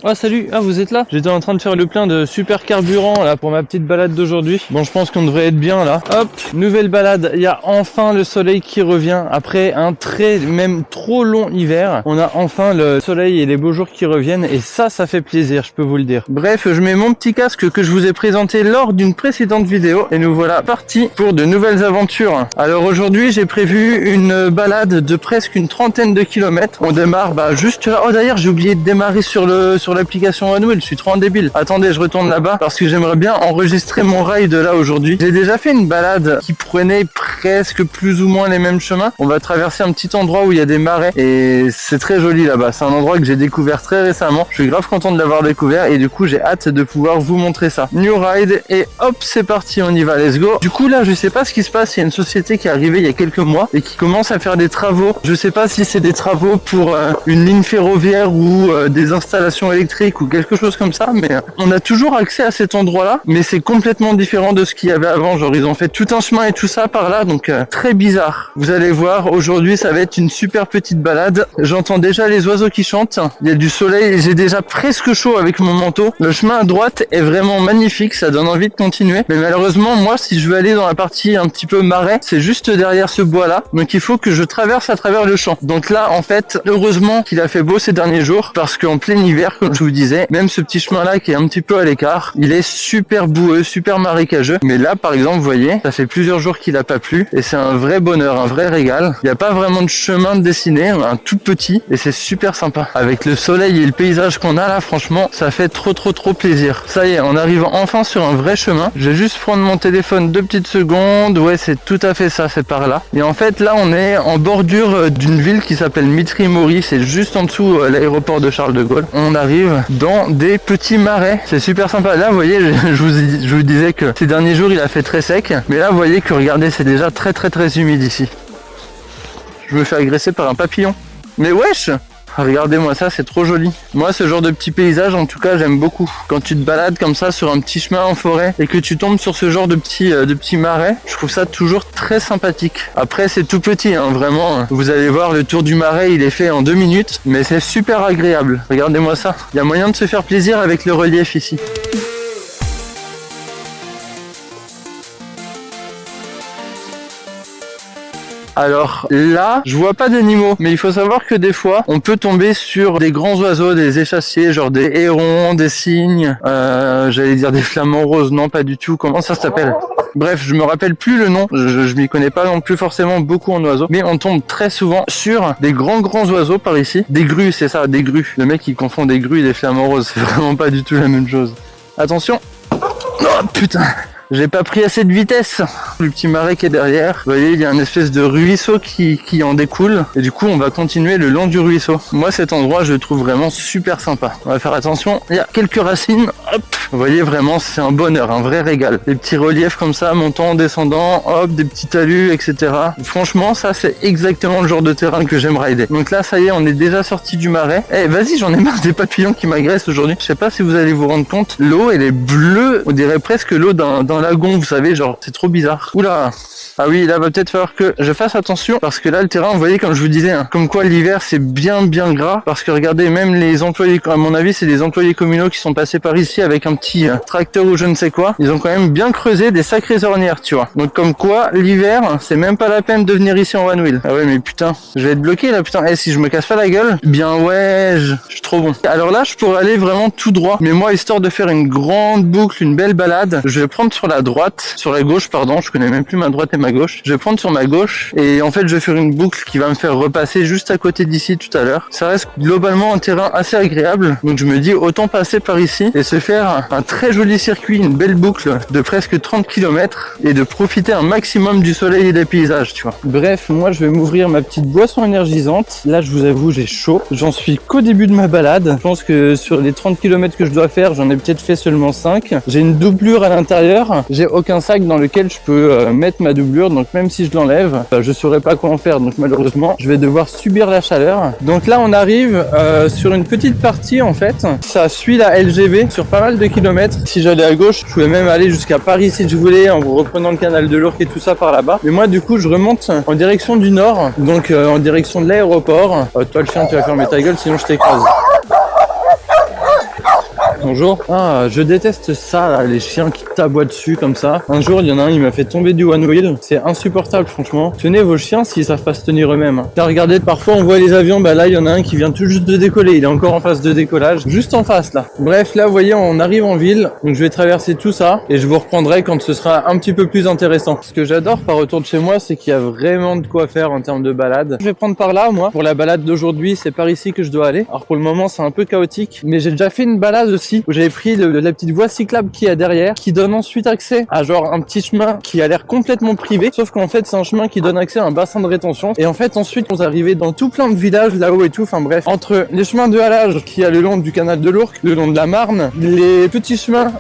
Ah salut, ah vous êtes là? J'étais en train de faire le plein de super carburant là pour ma petite balade d'aujourd'hui. Bon, je pense qu'on devrait être bien là. Hop, nouvelle balade. Il y a enfin le soleil qui revient après un même trop long hiver. On a enfin le soleil et les beaux jours qui reviennent et ça fait plaisir, je peux vous le dire. Bref, je mets mon petit casque que je vous ai présenté lors d'une précédente vidéo et nous voilà partis pour de nouvelles aventures. Alors aujourd'hui, j'ai prévu une balade de presque une trentaine de kilomètres. On démarre juste là. Oh d'ailleurs, j'ai oublié de démarrer sur l'application OneWheel, je suis trop un débile. Attendez, je retourne là-bas parce que j'aimerais bien enregistrer mon ride là aujourd'hui. J'ai déjà fait une balade qui prenait presque plus ou moins les mêmes chemins. On va traverser un petit endroit où il y a des marais et c'est très joli là-bas. C'est un endroit que j'ai découvert très récemment. Je suis grave content de l'avoir découvert et du coup j'ai hâte de pouvoir vous montrer ça. New ride et hop, c'est parti, on y va, let's go. Du coup là, je sais pas ce qui se passe. Il y a une société qui est arrivée il y a quelques mois et qui commence à faire des travaux. Je sais pas si c'est des travaux pour une ligne ferroviaire ou des installations électriques ou quelque chose comme ça, mais on a toujours accès à cet endroit-là, mais c'est complètement différent de ce qu'il y avait avant. Genre ils ont fait tout un chemin et tout ça par là, donc très bizarre. Vous allez voir, aujourd'hui ça va être une super petite balade. J'entends déjà les oiseaux qui chantent, il y a du soleil et j'ai déjà presque chaud avec mon manteau. Le chemin à droite est vraiment magnifique, ça donne envie de continuer, mais malheureusement moi si je veux aller dans la partie un petit peu marais, c'est juste derrière ce bois-là, donc il faut que je traverse à travers le champ. Donc là en fait, heureusement qu'il a fait beau ces derniers jours, parce qu'en plein hiver, comme je vous disais, même ce petit chemin-là qui est un petit peu à l'écart, il est super boueux, super marécageux. Mais là, par exemple, vous voyez, ça fait plusieurs jours qu'il a pas plu et c'est un vrai bonheur, un vrai régal. Il n'y a pas vraiment de chemin de dessiné, un tout petit et c'est super sympa. Avec le soleil et le paysage qu'on a là, franchement, ça fait trop plaisir. Ça y est, on arrive enfin sur un vrai chemin. Je vais juste prendre mon téléphone 2 petites secondes. Ouais, c'est tout à fait ça, c'est par là. Et en fait, là, on est en bordure d'une ville qui s'appelle Mitry-Mory. C'est juste en dessous l'aéroport de Charles de Gaulle. On arrive dans des petits marais. C'est super sympa. Là, vous voyez, je vous disais que ces derniers jours, il a fait très sec. Mais là, vous voyez que, regardez, c'est déjà très humide ici. Je me fais agresser par un papillon. Mais wesh! Regardez-moi ça, c'est trop joli. Moi, ce genre de petit paysage, en tout cas, j'aime beaucoup. Quand tu te balades comme ça sur un petit chemin en forêt et que tu tombes sur ce genre de petits marais, je trouve ça toujours très sympathique. Après, c'est tout petit, hein, vraiment. Vous allez voir, le tour du marais, il est fait en 2 minutes, mais c'est super agréable. Regardez-moi ça. Il y a moyen de se faire plaisir avec le relief ici. Alors là, je vois pas d'animaux, mais il faut savoir que des fois, on peut tomber sur des grands oiseaux, des échassiers, genre des hérons, des cygnes, j'allais dire des flamants roses, non pas du tout, comment ça s'appelle? Bref, je me rappelle plus le nom, je m'y connais pas non plus forcément beaucoup en oiseaux, mais on tombe très souvent sur des grands oiseaux par ici. Des grues, c'est ça, des grues. Le mec il confond des grues et des flamants roses, c'est vraiment pas du tout la même chose. Attention. Oh putain! J'ai pas pris assez de vitesse. Le petit marais qui est derrière, vous voyez, il y a une espèce de ruisseau qui en découle. Et du coup, on va continuer le long du ruisseau. Moi, cet endroit, je le trouve vraiment super sympa. On va faire attention. Il y a quelques racines. Hop. Vous voyez, vraiment, c'est un bonheur, un vrai régal. Des petits reliefs comme ça, montant, descendant, hop, des petits talus, etc. Franchement, ça, c'est exactement le genre de terrain que j'aime rider. Donc là, ça y est, on est déjà sorti du marais. Eh, vas-y, j'en ai marre des papillons qui m'agressent aujourd'hui. Je sais pas si vous allez vous rendre compte. L'eau, elle est bleue. On dirait presque l'eau d'un lagon, vous savez, genre c'est trop bizarre. Oula. Ah oui, là va peut-être falloir que je fasse attention parce que là le terrain, vous voyez, comme je vous disais, hein, comme quoi l'hiver c'est bien gras parce que regardez, même les employés, à mon avis c'est des employés communaux qui sont passés par ici avec un petit tracteur ou je ne sais quoi, ils ont quand même bien creusé des sacrées ornières, tu vois. Donc comme quoi l'hiver c'est même pas la peine de venir ici en one wheel. Ah ouais, mais putain, je vais être bloqué là, putain. Si je me casse pas la gueule, bien ouais, je suis trop bon. Alors là je pourrais aller vraiment tout droit, mais moi histoire de faire une grande boucle, une belle balade, je vais prendre sur la droite, sur la gauche pardon, je connais même plus ma droite et ma gauche. Je vais prendre sur ma gauche et en fait je vais faire une boucle qui va me faire repasser juste à côté d'ici tout à l'heure. Ça reste globalement un terrain assez agréable, donc je me dis autant passer par ici et se faire un très joli circuit, une belle boucle de presque 30 km et de profiter un maximum du soleil et des paysages, tu vois. Bref, moi je vais m'ouvrir ma petite boisson énergisante. Là je vous avoue j'ai chaud, j'en suis qu'au début de ma balade. Je pense que sur les 30 km que je dois faire, j'en ai peut-être fait seulement 5. J'ai une doublure à l'intérieur, j'ai aucun sac dans lequel je peux mettre ma doublure, donc même si je l'enlève, je saurais pas quoi en faire, donc malheureusement je vais devoir subir la chaleur. Donc là on arrive sur une petite partie en fait, ça suit la LGV sur pas mal de kilomètres. Si j'allais à gauche, je pouvais même aller jusqu'à Paris si je voulais, en reprenant le canal de l'Ourcq et tout ça par là-bas. Mais moi du coup je remonte en direction du nord, donc en direction de l'aéroport. Toi le chien, tu vas fermer ta gueule sinon je t'écrase. Bonjour. Ah, je déteste ça, là, les chiens qui t'aboient dessus comme ça. Un jour, il y en a un, il m'a fait tomber du one wheel. C'est insupportable, franchement. Tenez vos chiens s'ils savent pas se tenir eux-mêmes. T'as regardé, parfois on voit les avions, bah là, il y en a un qui vient tout juste de décoller. Il est encore en phase de décollage, juste en face là. Bref, là, vous voyez, on arrive en ville. Donc, je vais traverser tout ça et je vous reprendrai quand ce sera un petit peu plus intéressant. Ce que j'adore par retour de chez moi, c'est qu'il y a vraiment de quoi faire en termes de balade. Je vais prendre par là, moi. Pour la balade d'aujourd'hui, c'est par ici que je dois aller. Alors, pour le moment, c'est un peu chaotique, mais j'ai déjà fait une balade aussi où j'avais pris la petite voie cyclable qui est derrière, qui donne ensuite accès à genre un petit chemin qui a l'air complètement privé, sauf qu'en fait c'est un chemin qui donne accès à un bassin de rétention. Et en fait ensuite on est arrivé dans tout plein de villages là-haut et tout, enfin bref, entre les chemins de halage qui a le long du canal de l'Ourcq, le long de la Marne, les petits chemins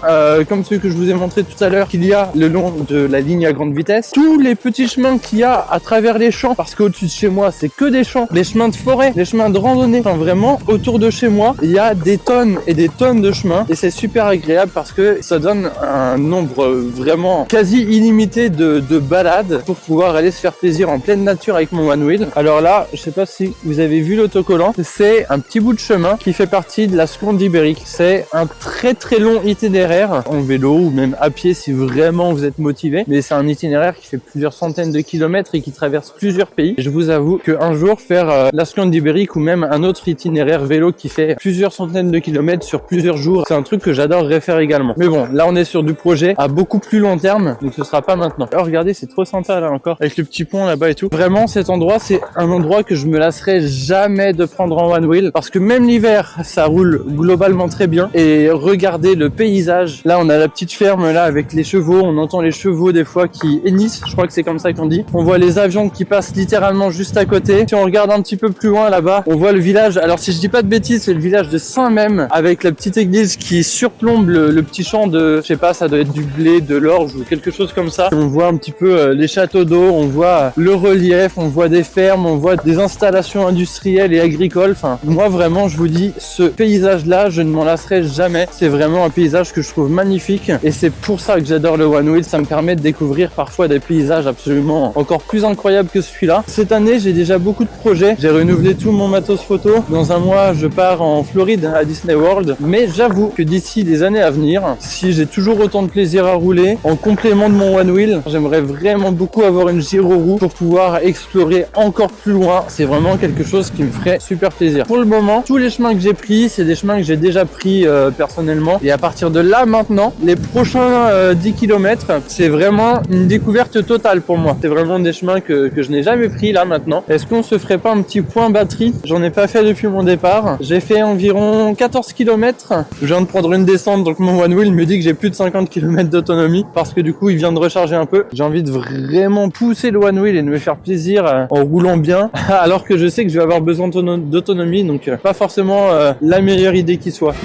comme ceux que je vous ai montré tout à l'heure qu'il y a le long de la ligne à grande vitesse, tous les petits chemins qu'il y a à travers les champs, parce qu'au-dessus de chez moi c'est que des champs, les chemins de forêt, les chemins de randonnée, enfin vraiment autour de chez moi il y a des tonnes et des tonnes de chemins et c'est super agréable parce que ça donne un nombre vraiment quasi illimité de balades pour pouvoir aller se faire plaisir en pleine nature avec mon one wheel. Alors là, je sais pas si vous avez vu l'autocollant, c'est un petit bout de chemin qui fait partie de la seconde ibérique. C'est un très très long itinéraire en vélo ou même à pied si vraiment vous êtes motivé, mais c'est un itinéraire qui fait plusieurs centaines de kilomètres et qui traverse plusieurs pays. Et je vous avoue qu'un jour faire la seconde ibérique ou même un autre itinéraire vélo qui fait plusieurs centaines de kilomètres sur plusieurs jours, c'est un truc que j'adorerais faire également. Mais bon, là on est sur du projet à beaucoup plus long terme, donc ce sera pas maintenant. Alors regardez, c'est trop sympa là encore, avec le petit pont là-bas et tout. Vraiment cet endroit, c'est un endroit que je me lasserai jamais de prendre en one wheel, parce que même l'hiver, ça roule globalement très bien. Et regardez le paysage. Là on a la petite ferme là avec les chevaux, on entend les chevaux des fois qui hennissent, je crois que c'est comme ça qu'on dit. On voit les avions qui passent littéralement juste à côté. Si on regarde un petit peu plus loin là-bas, on voit le village. Alors si je dis pas de bêtises, c'est le village de Saint-Même, avec la petite église qui surplombe le petit champ de, je sais pas, ça doit être du blé, de l'orge ou quelque chose comme ça. On voit un petit peu les châteaux d'eau, on voit le relief, on voit des fermes, on voit des installations industrielles et agricoles. Enfin, moi vraiment, je vous dis, ce paysage-là, je ne m'en lasserai jamais. C'est vraiment un paysage que je trouve magnifique et c'est pour ça que j'adore le one wheel. Ça me permet de découvrir parfois des paysages absolument encore plus incroyables que celui-là. Cette année, j'ai déjà beaucoup de projets. J'ai renouvelé tout mon matos photo. Dans un mois, je pars en Floride à Disney World. Mais j'avoue que d'ici des années à venir, si j'ai toujours autant de plaisir à rouler, en complément de mon one wheel, j'aimerais vraiment beaucoup avoir une gyro-roue pour pouvoir explorer encore plus loin. C'est vraiment quelque chose qui me ferait super plaisir. Pour le moment, tous les chemins que j'ai pris, c'est des chemins que j'ai déjà pris personnellement. Et à partir de là maintenant, les prochains 10 km, c'est vraiment une découverte totale pour moi. C'est vraiment des chemins que je n'ai jamais pris là maintenant. Est-ce qu'on se ferait pas un petit point batterie? J'en ai pas fait depuis mon départ. J'ai fait environ 14 km. Je viens de prendre une descente, donc mon one wheel me dit que j'ai plus de 50 km d'autonomie parce que du coup il vient de recharger un peu. J'ai envie de vraiment pousser le one wheel et de me faire plaisir en roulant bien alors que je sais que je vais avoir besoin d'autonomie, donc pas forcément la meilleure idée qui soit.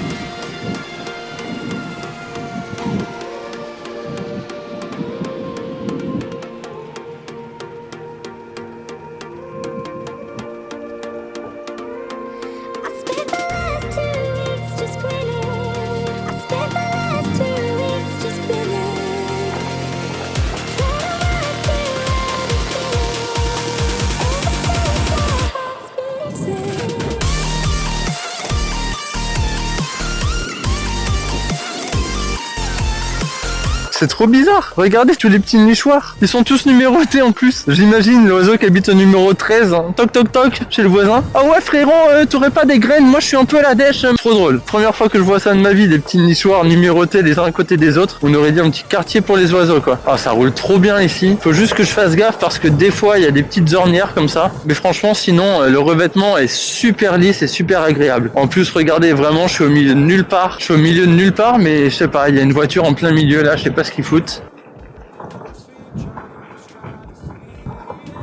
C'est trop bizarre. Regardez tous les petits nichoirs. Ils sont tous numérotés en plus. J'imagine l'oiseau qui habite au numéro 13. Toc toc toc chez le voisin. Ah ouais frérot, t'aurais pas des graines? Moi je suis un peu à la dèche. Trop drôle. Première fois que je vois ça de ma vie, des petits nichoirs numérotés les uns à côté des autres. On aurait dit un petit quartier pour les oiseaux quoi. Ah ça roule trop bien ici. Faut juste que je fasse gaffe parce que des fois il y a des petites ornières comme ça. Mais franchement sinon le revêtement est super lisse et super agréable. En plus regardez vraiment je suis au milieu de nulle part. Je suis au milieu de nulle part mais je sais pas, il y a une voiture en plein milieu là, je sais pas ce qu'ils foutent.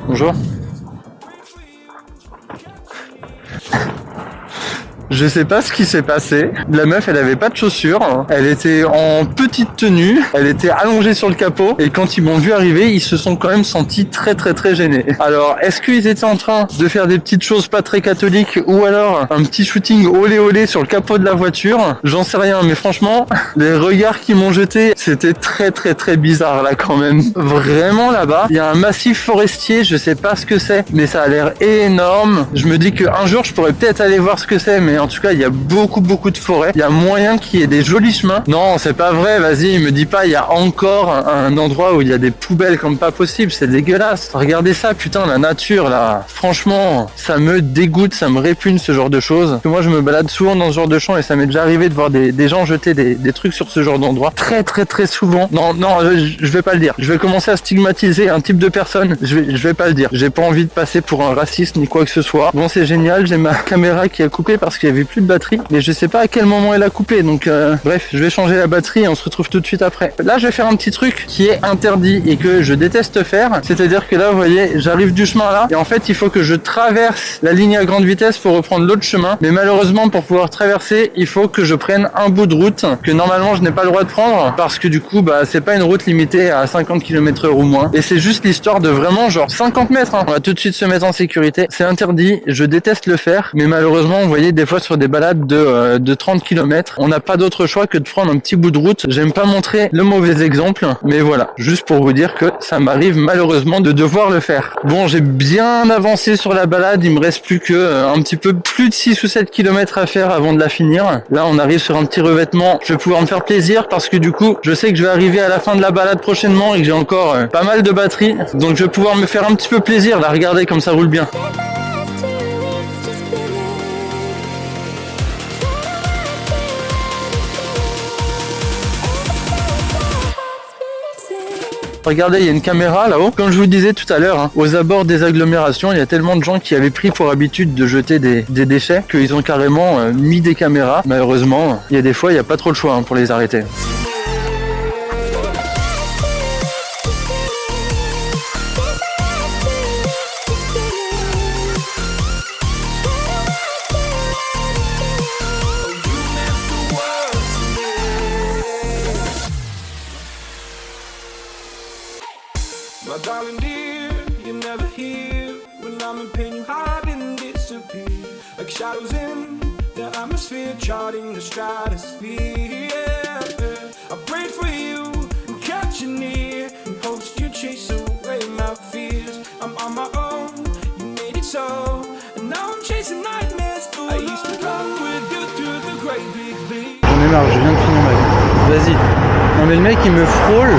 Bonjour. Je sais pas ce qui s'est passé. La meuf, elle avait pas de chaussures. Elle était en petite tenue. Elle était allongée sur le capot. Et quand ils m'ont vu arriver, ils se sont quand même sentis très très très gênés. Alors, est-ce qu'ils étaient en train de faire des petites choses pas très catholiques ou alors un petit shooting olé olé sur le capot de la voiture? J'en sais rien, mais franchement, les regards qu'ils m'ont jetés, c'était très très très bizarre là quand même. Vraiment là-bas, il y a un massif forestier, je sais pas ce que c'est, mais ça a l'air énorme. Je me dis qu'un jour, je pourrais peut-être aller voir ce que c'est, mais mais en tout cas il y a beaucoup de forêts. Il y a moyen qu'il y ait des jolis chemins. Non, c'est pas vrai, vas-y, me dis pas il y a encore un endroit où il y a des poubelles comme pas possible, c'est dégueulasse. Regardez ça, putain, la nature là. Franchement, ça me dégoûte, ça me répugne ce genre de choses. Moi je me balade souvent dans ce genre de champs et ça m'est déjà arrivé de voir des gens jeter des trucs sur ce genre d'endroit. Très souvent. Non, je vais pas le dire. Je vais commencer à stigmatiser un type de personne. Je vais pas le dire. J'ai pas envie de passer pour un raciste ni quoi que ce soit. Bon, c'est génial, j'ai ma caméra qui a coupé parce qu'il y avait plus de batterie, mais je sais pas à quel moment elle a coupé. Donc bref, je vais changer la batterie et on se retrouve tout de suite après. Là, je vais faire un petit truc qui est interdit et que je déteste faire. C'est-à-dire que là, vous voyez, j'arrive du chemin là et en fait, il faut que je traverse la ligne à grande vitesse pour reprendre l'autre chemin. Mais malheureusement, pour pouvoir traverser, il faut que je prenne un bout de route que normalement je n'ai pas le droit de prendre parce que du coup, bah, c'est pas une route limitée à 50 km/h ou moins. Et c'est juste l'histoire de vraiment genre 50 mètres. Hein. On va tout de suite se mettre en sécurité. C'est interdit. Je déteste le faire. Mais malheureusement, vous voyez, des fois sur des balades de 30 km, on n'a pas d'autre choix que de prendre un petit bout de route. J'aime pas montrer le mauvais exemple, mais voilà. Juste pour vous dire que ça m'arrive malheureusement de devoir le faire. Bon, j'ai bien avancé sur la balade. Il me reste plus que un petit peu plus de 6 ou 7 km à faire avant de la finir. Là, on arrive sur un petit revêtement. Je vais pouvoir me faire plaisir parce que du coup, je sais que je vais arriver à la fin de la balade prochainement et que j'ai encore pas mal de batterie. Donc, je vais pouvoir me faire un petit peu plaisir. Là, regardez comme ça roule bien. Regardez, il y a une caméra là-haut. Comme je vous disais tout à l'heure, hein, aux abords des agglomérations, il y a tellement de gens qui avaient pris pour habitude de jeter des déchets qu'ils ont carrément mis des caméras. Malheureusement, il y a des fois, il n'y a pas trop le choix pour les arrêter. My darling dear, you're never here. When I'm in pain, you hide and disappear. Like shadows in the atmosphere, charting the stratosphere. Yeah. I prayed for you and kept you near. In hopes you chase away my fears. I'm on my own, you made it so. And now I'm chasing nightmares. I used to run with you through the great big league. J'en ai marre, je viens de finir ma vie. Vas-y. Non mais le mec il me frôle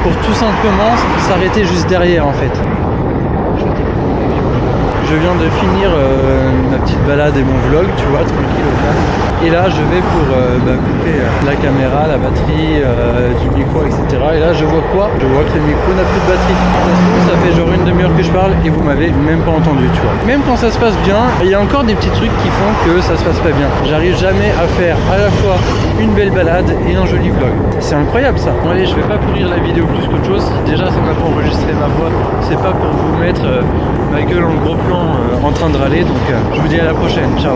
pour tout simplement s'arrêter juste derrière en fait. Je viens de finir ma petite balade et mon vlog, tu vois, tranquille au calme. Et là je vais pour couper la caméra, la batterie, du micro, etc. Et là je vois quoi? Je vois que le micro n'a plus de batterie. Ça fait genre une demi-heure que je parle et vous m'avez même pas entendu, tu vois. Même quand ça se passe bien, il y a encore des petits trucs qui font que ça se passe pas bien. J'arrive jamais à faire à la fois une belle balade et un joli vlog. C'est incroyable ça. Bon allez, je vais pas pourrir la vidéo plus qu'autre chose. Déjà ça m'a pas enregistré ma voix. C'est pas pour vous mettre ma gueule en gros plan en train de râler. Donc je vous dis à la prochaine. Ciao.